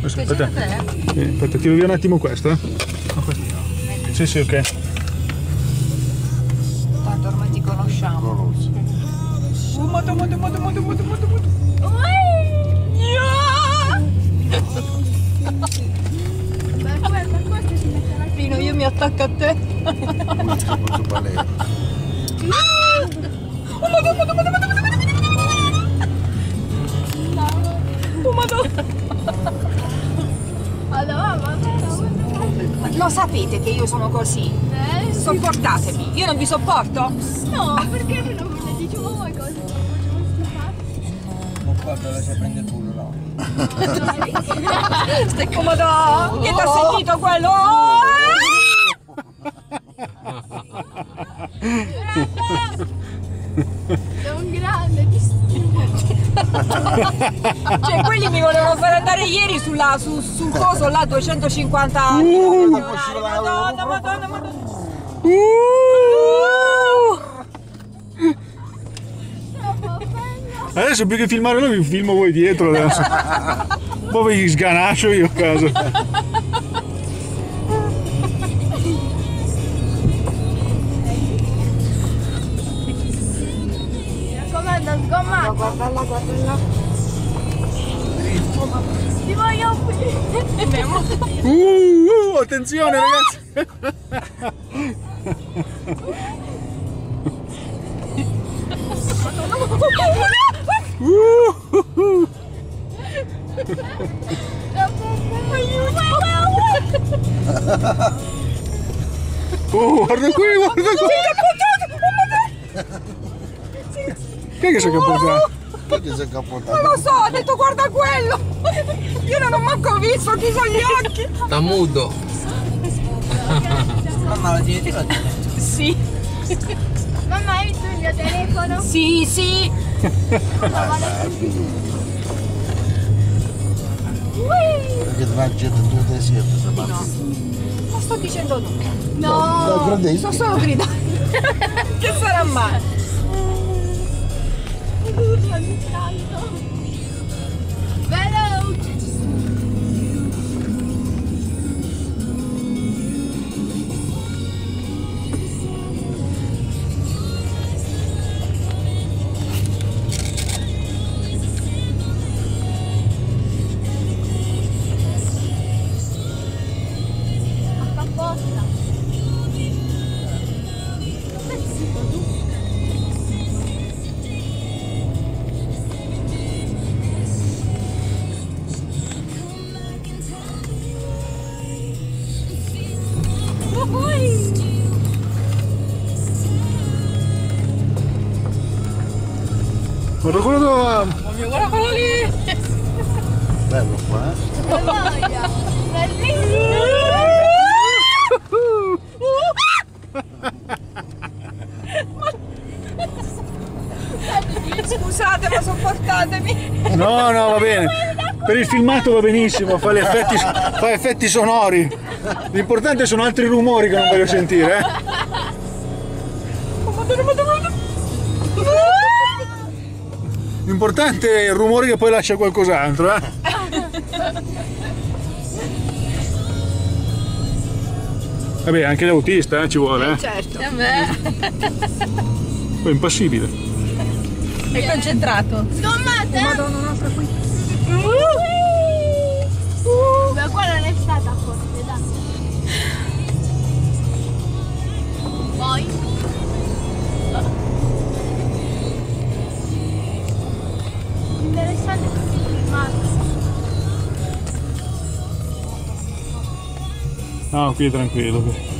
Aspetta, aspetta, tiro via un attimo questo, No, questo no. Sì, sì, ok. Tanto ormai ti conosciamo. Moto. Pino, io mi attacco a te. Lo sapete che io sono così? Sopportatemi, io non vi sopporto? No, perché non ne diciamo mai cose? Non guarda, lascia prendere il culo, no. Stai comodo! Chi ti ha sentito quello? È un grande Cioè, quelli mi volevano far andare ieri sul coso là 250 Madonna. Adesso più che filmare noi vi filmo voi dietro adesso. Poi vi sganascio io a casa. raccomando, sgomma. Guarda là. Ti voglio Attenzione ragazzi. Guarda qui. Chi è che si è cappottato? Perché si è cappottato? Non lo so, ho detto guarda quello! Io non ho manco visto, chiuso gli occhi! Sta muto. Mamma, la direttiva Sì, Mamma, hai visto il mio telefono? sì! perché tra la gente tu te siete Ma sto dicendo no! No! Sto solo gridando! Che sarà mai? Veloce! Apposta! Guarda quello dove... Guarda quello lì! bello qua, Noia! Bellissimo! Scusate, ma sopportatemi! No, va bene. Per il filmato va benissimo, fa effetti sonori. L'importante sono altri rumori che non voglio sentire, L'importante è il rumore che poi lascia qualcos'altro, Vabbè, anche l'autista ci vuole, Certo! Poi è impassibile. È concentrato! Sgommate! Madonna, un'altra qui! Ma quella non è stata forte, dai! Poi? Interessante perché filmato. No, qui è tranquillo.